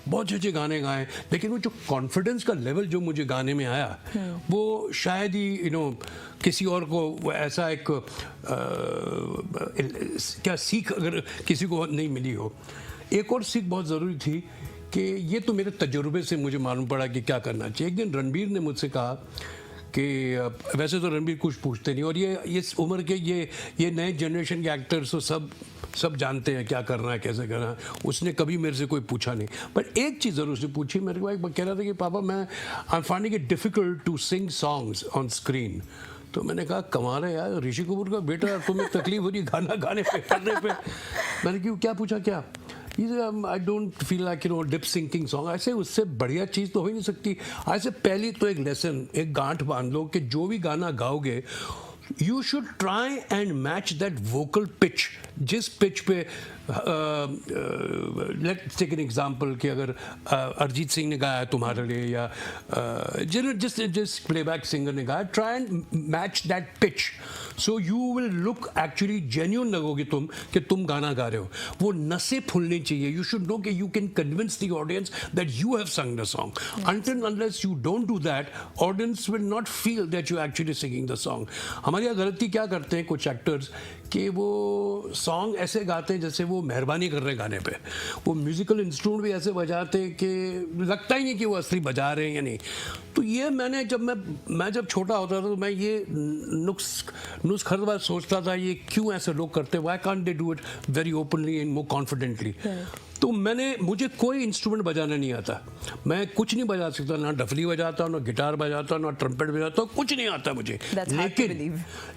बहुत अच्छे गाने गाए, लेकिन वो जो कॉन्फिडेंस का लेवल जो मुझे गाने में आया वो शायद ही किसी और को वो ऐसा एक क्या सीख अगर किसी को नहीं मिली हो। एक और सीख बहुत ज़रूरी थी कि ये तो मेरे तजुर्बे से मुझे मालूम पड़ा कि क्या करना चाहिए। एक दिन रणबीर ने मुझसे कहा कि वैसे तो रणबीर कुछ पूछते नहीं, और ये इस उम्र के ये नए जनरेशन के एक्टर्स तो सब जानते हैं क्या करना है, कैसे करना है। उसने कभी मेरे से कोई पूछा नहीं, पर एक चीज़ ज़रूर उसने पूछी। मेरे को एक कह रहा था कि पापा I am finding it difficult to sing songs on screen. तो मैंने कहा कमाल है यार, ऋषि कपूर का बेटा, तुम्हें तकलीफ हो रही गाना गाने पे करने पे। मैंने क्यों, क्या पूछा क्या? I don't feel like lip syncing song. ऐसे उससे बढ़िया चीज़ तो हो ही नहीं सकती। ऐसे पहली तो एक लेसन, एक गांठ बांध लो कि जो भी गाना गाओगे you should try and match that vocal pitch. जिस पिच पे लेट्स टेक एन एग्जांपल कि अगर अरिजीत सिंह ने गाया तुम्हारे लिए या जिस प्लेबैक सिंगर ने गाया, try and match that pitch, so you will look actually genuine लगोगे तुम कि तुम गाना गा रहे हो। वो नसें फूलनी चाहिए। यू शुड नो कि you can convince the audience that you have संग the song. Until unless you don't do that, audience will not feel that you actually singing the song. हमारी यहाँ गलती क्या करते हैं कुछ एक्टर्स कि वो सॉन्ग ऐसे गाते हैं जैसे वो मेहरबानी कर रहे हैं गाने पे। वो म्यूजिकल इंस्ट्रूमेंट भी ऐसे बजाते हैं कि लगता ही नहीं कि वो असली बजा रहे हैं या नहीं। तो ये मैंने जब छोटा होता था तो मैं ये नुस्ख हर बार सोचता था, ये क्यों ऐसे लोग करते हैं, why can't they do it very openly and more confidently. तो मुझे कोई इंस्ट्रूमेंट बजाना नहीं आता। मैं कुछ नहीं बजा सकता, ना डफली बजाता, ना गिटार बजाता, ना ट्रम्पेट बजाता, कुछ नहीं आता मुझे।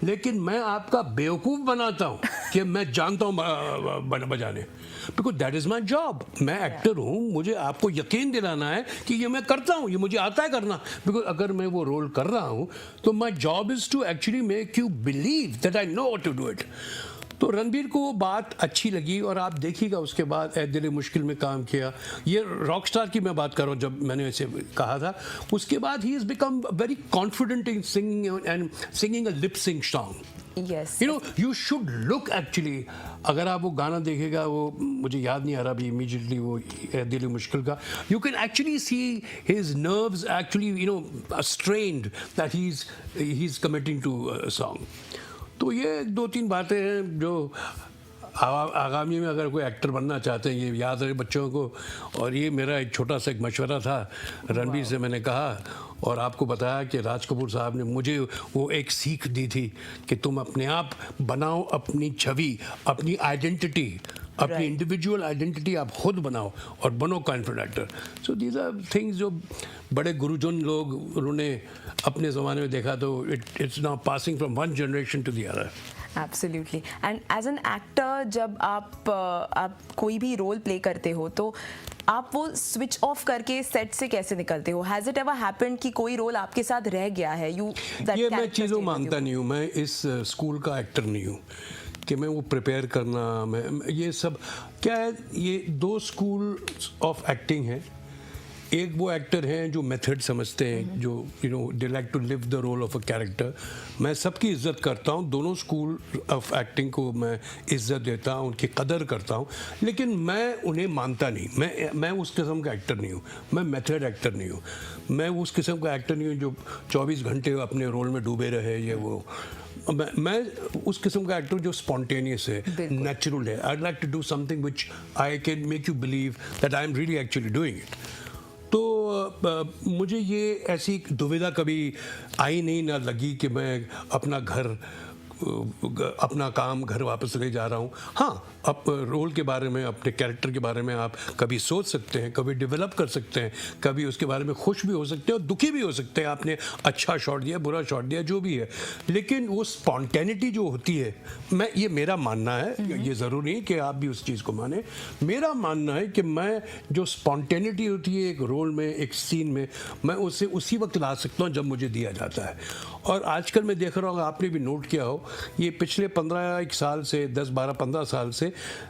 लेकिन मैं आपका बेवकूफ़ बनाता हूँ कि मैं जानता हूँ बजाने, because that is my job. मैं एक्टर हूँ, मुझे आपको यकीन दिलाना है कि ये मैं करता हूँ, ये मुझे आता है करना। बिकॉज अगर मैं वो रोल कर रहा हूँ तो my job is to actually make you believe that I know how to do it. तो रणबीर को वो बात अच्छी लगी, और आप देखिएगा उसके बाद ए दिल मुश्किल में काम किया। ये रॉक स्टार की मैं बात कर रहा हूँ, जब मैंने ऐसे कहा था उसके बाद he is become very confident in singing a lip sync song. Yes. You should look actually. अगर आप वो गाना देखेगा, वो मुझे याद नहीं आ रहा अभी इमीडिएटली, वो दिल मुश्किल का, you can actually see his nerves actually strained that he's committing to a song. तो ये दो तीन बातें हैं जो आगामी में अगर कोई एक्टर बनना चाहते हैं ये याद रहे बच्चों को। और ये मेरा एक छोटा सा एक मशवरा था, रणबीर से मैंने कहा और आपको बताया कि राज कपूर साहब ने मुझे वो एक सीख दी थी कि तुम अपने आप बनाओ अपनी छवि, अपनी आइडेंटिटी, अपनी इंडिविजुअल आइडेंटिटी आप खुद बनाओ और बनो confident actor. So these are things जो बड़े गुरुजन लोग उन्होंने अपने ज़माने में देखा, तो it's now passing from one generation to the other. Absolutely. And as an actor जब आप कोई भी रोल प्ले करते हो तो आप वो स्विच ऑफ करके सेट से कैसे निकलते हो? हैज इट एवर हैपेंड कि कोई रोल आपके साथ रह गया है? ये मैं चीज़ों मानता नहीं हूँ। मैं इस स्कूल का एक्टर नहीं हूँ कि मैं वो प्रिपेयर करना, मैं ये सब क्या है, ये दो स्कूल ऑफ एक्टिंग है। एक वो एक्टर हैं जो मेथड समझते हैं, जो they like to live the role of a character. मैं सबकी इज्जत करता हूँ, दोनों स्कूल ऑफ एक्टिंग को मैं इज्जत देता हूँ, उनकी कदर करता हूँ, लेकिन मैं उन्हें मानता नहीं। मैं उस किस्म का एक्टर नहीं हूँ, मैं मेथड एक्टर नहीं हूँ। मैं उस किस्म का एक्टर नहीं हूँ जो 24 घंटे अपने रोल में डूबे रहे ये वो। मैं उस किस्म का एक्टर जो स्पॉन्टेनियस है, नेचुरल है। I like to do something which I can make you believe that I am really actually doing it. तो मुझे ये ऐसी दुविधा कभी आई नहीं, ना लगी कि मैं अपना काम घर वापस ले जा रहा हूँ। हाँ, अब रोल के बारे में, अपने कैरेक्टर के बारे में आप कभी सोच सकते हैं, कभी डेवलप कर सकते हैं, कभी उसके बारे में खुश भी हो सकते हैं और दुखी भी हो सकते हैं, आपने अच्छा शॉट दिया, बुरा शॉट दिया, जो भी है। लेकिन वो स्पॉन्टेनिटी जो होती है, ये मेरा मानना है, ये ज़रूरी नहीं कि आप भी उस चीज़ को माने। मेरा मानना है कि मैं जो स्पॉन्टेनिटी होती है एक रोल में, एक सीन में, मैं उसे उसी वक्त ला सकता हूँ जब मुझे दिया जाता है। और आजकल मैं देख रहा हूँ, आपने भी नोट किया हो, ये पिछले 15 साल से, 10-12-15 साल से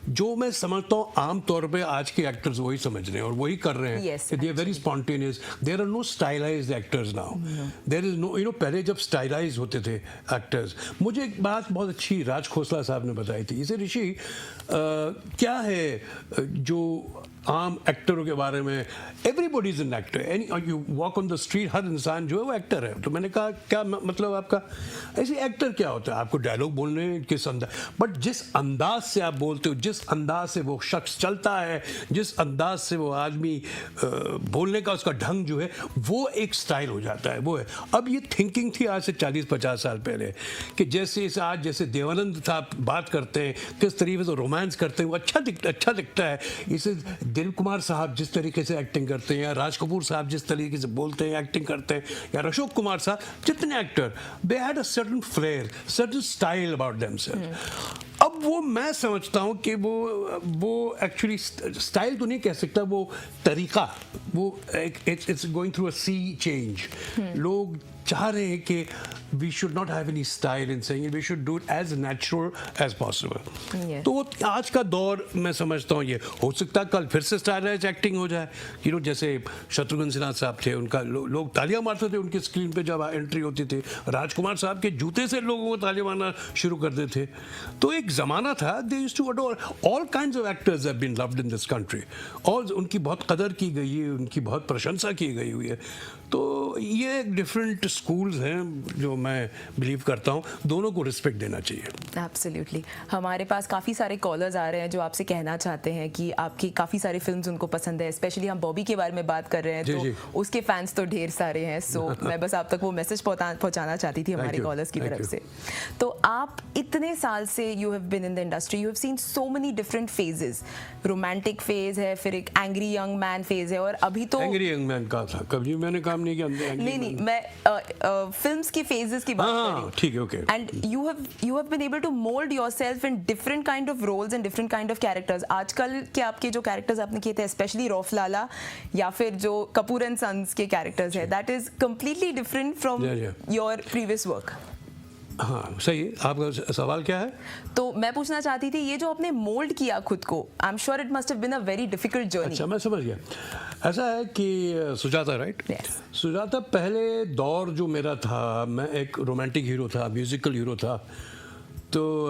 जो मैं समझता हूँ आम तौर पे आज के एक्टर्स वही समझ रहे हैं और वही कर रहे हैं। They are very spontaneous, there are no stylised actors now. There is no पहले जब स्टाइलाइज होते थे एक्टर्स। मुझे एक बात बहुत अच्छी राज खोसला साहब ने बताई थी, इसे ऋषि क्या है जो आम एक्टरों के बारे में, everybody is an actor, any you walk on the street, हर इंसान जो है वो एक्टर है। तो मैंने कहा क्या मतलब आपका, ऐसे एक्टर क्या होता है, आपको डायलॉग बोलने किस अंदाज, बट जिस अंदाज से आप बोलते हो, जिस अंदाज से वो शख्स चलता है, जिस अंदाज से वो आदमी बोलने का उसका ढंग जो है वो एक स्टाइल हो जाता है, वो है। अब ये थिंकिंग थी आज से 40-50 साल पहले कि जैसे इसे आज जैसे देवानंद साहब बात करते हैं, किस तरीके से रोमांस करते हैं, वो अच्छा दिखता है। इसे दिलीप कुमार साहब जिस तरीके से एक्टिंग करते हैं, या राज कपूर साहब जिस तरीके से बोलते हैं, एक्टिंग करते हैं, या अशोक कुमार साहब, जितने actor, they had a certain flair, certain style about themself. अब वो मैं समझता हूँ कि वो एक्चुअली स्टाइल तो नहीं कह सकता, वो तरीका, वो it's going through a sea change. लोग चाह रहे हैं कि we should not have any style in saying, we should do it as natural as possible. तो आज का दौर मैं समझता हूँ, ये हो सकता है कल फिर से स्टाइलाइज एक्टिंग हो जाए, यू नो, जैसे शत्रुघ्न सिन्हा साहब थे, उनका लोग तालियां मारते थे उनकी स्क्रीन पे जब एंट्री होती थी, राजकुमार साहब के जूते से लोगों को तालियां मारना शुरू कर देते थे। तो एक ज़माना था, they used to adore, all kinds of actors have been loved in this country, और उनकी बहुत कदर की गई है, उनकी बहुत प्रशंसा की गई हुई है। तो ये डिफरेंट स्कूल्स हैं जो मैं बिलीव करता हूँ, दोनों को रिस्पेक्ट देना चाहिए। एब्सोल्युटली। हमारे पास काफ़ी सारे कॉलर्स आ रहे हैं जो आपसे कहना चाहते हैं कि आपकी काफ़ी सारी फिल्म्स उनको पसंद है, स्पेशली हम बॉबी के बारे में बात कर रहे हैं तो उसके फैंस तो ढेर सारे हैं। सो मैं बस आप तक वो मैसेज पहुंचाना चाहती थी हमारे कॉलर्स की तरफ से। तो आप इतने साल से you have been in the industry, you have seen so many different phases, romantic phase है, फिर एक एंग्री यंग मैन फेज है, और अभी तो एंग्री यंग मैन का था, कभी मैंने काम नहीं किया। नहीं, मैं फिल्म्स की फेजेस की बात कर रही हूँ। ठीक है, okay. And you have been able to mould yourself in different kind of roles and different kind of characters. आजकल के आपके जो कैरेक्टर्स आपने किए थे, स्पेशली रौफ लाला या फिर जो कपूर एंड सन्स के कैरेक्टर्स है, that is completely different from your previous work. हाँ, सही है। आपका सवाल क्या है? तो मैं पूछना चाहती थी, ये जो आपने मोल्ड किया खुद को, I am sure it must have been a very difficult journey. अच्छा, मैं समझ गया। ऐसा है कि सुजाता, राइट? सुजाता पहले दौर जो मेरा था, मैं एक रोमांटिक हीरो था, म्यूजिकल हीरो था, तो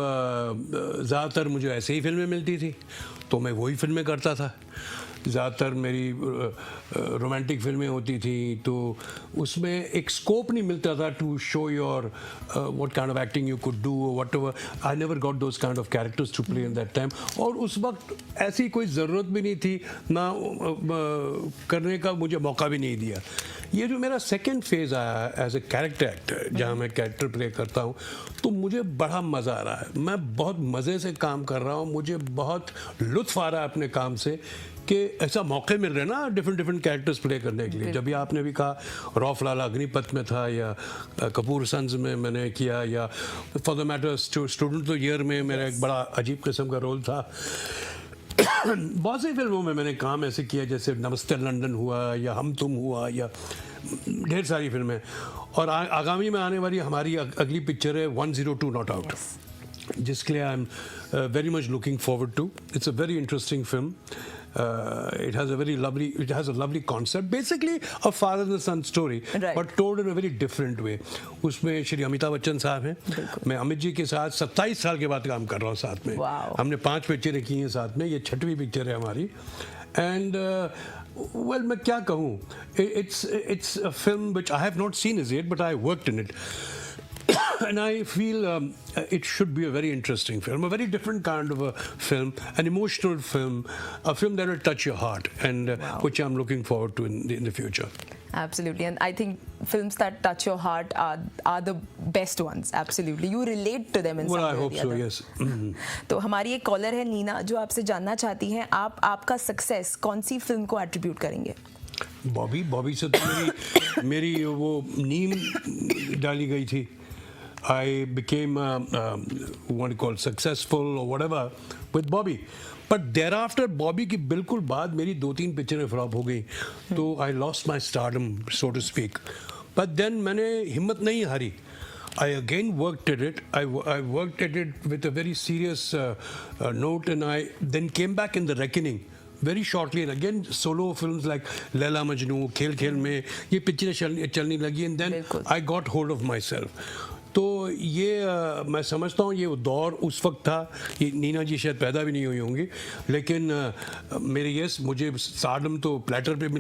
ज़्यादातर मुझे ऐसे ही फिल्में मिलती थी, तो मैं वही फिल्में करता था। ज़्यादातर मेरी रोमांटिक फिल्में होती थी, तो उसमें एक स्कोप नहीं मिलता था to show your what kind of acting you could do, whatever. I never got those kind of characters to play in that time, और उस वक्त ऐसी कोई ज़रूरत भी नहीं थी, ना करने का मुझे मौका भी नहीं दिया। ये जो मेरा सेकेंड फेज़ आया एज ए कैरेक्टर एक्टर, जहाँ मैं कैरेक्टर प्ले करता हूँ, तो मुझे बड़ा मज़ा आ रहा है, मैं बहुत मज़े से काम कर रहा हूँ, मुझे बहुत लुत्फ़ आ रहा है अपने काम से कि ऐसा मौके मिल रहे हैं ना डिफरेंट कैरेक्टर्स प्ले करने के लिए। जब भी आपने भी कहा रौफ लाला अग्निपथ में था, या कपूर सन्स में मैंने किया, या for the matter student of the year में मेरा एक बड़ा अजीब किस्म का रोल था। बहुत सी फिल्मों में मैंने काम ऐसे किया, जैसे नमस्ते लंदन हुआ, या हम तुम हुआ, या ढेर सारी फिल्में। और आगामी में आने वाली हमारी अगली पिक्चर है 102 नॉट आउट, जिसके लिए I am very much looking forward to. It's a very interesting film. It has a lovely concept, basically a father and son story, right, but told in a very different way. उसमें श्री अमिताभ बच्चन साहब हैं, मैं अमित जी के साथ 27 साल के बाद काम कर रहा हूँ साथ में. हमने 5 पिक्चरें की हैं साथ में, ये 6वीं पिक्चर है हमारी. एंड well, मैं क्या कहूँ, it's a film which I have not seen as yet, but I worked in it. And I feel it should be a very interesting film, a very different kind of a film, an emotional film, a film that will touch your heart, and which I'm looking forward to in the future. Absolutely, and I think films that touch your heart are the best ones. Absolutely, you relate to them in some way. Well, I hope so. Yes. तो हमारी एक collar है नीना, जो आपसे जानना चाहती हैं, आप आपका सक्सेस कौन सी फिल्म को एट्रीब्यूट करेंगे? बॉबी से तो मेरी वो नींव डाली गई थी. I became what you call successful or whatever with Bobby. But thereafter Bobby की बिल्कुल बाद मेरी 2-3 पिक्चरें फ्लॉप हो गई, तो I lost my stardom, so to speak. But then मैंने हिम्मत नहीं हारी. I again worked at it. I worked at it with a very serious note, and I then came back in the reckoning very shortly, and again solo films like Laila Majnoo, खेल खेल में ये पिक्चरें चलने लगी, and then I got hold of myself. तो ये मैं समझता हूँ ये दौर उस वक्त था, ये नीना जी शायद पैदा भी नहीं हुई होंगी, लेकिन मेरे यस मुझे स्टारडम तो प्लेटर पे मिली।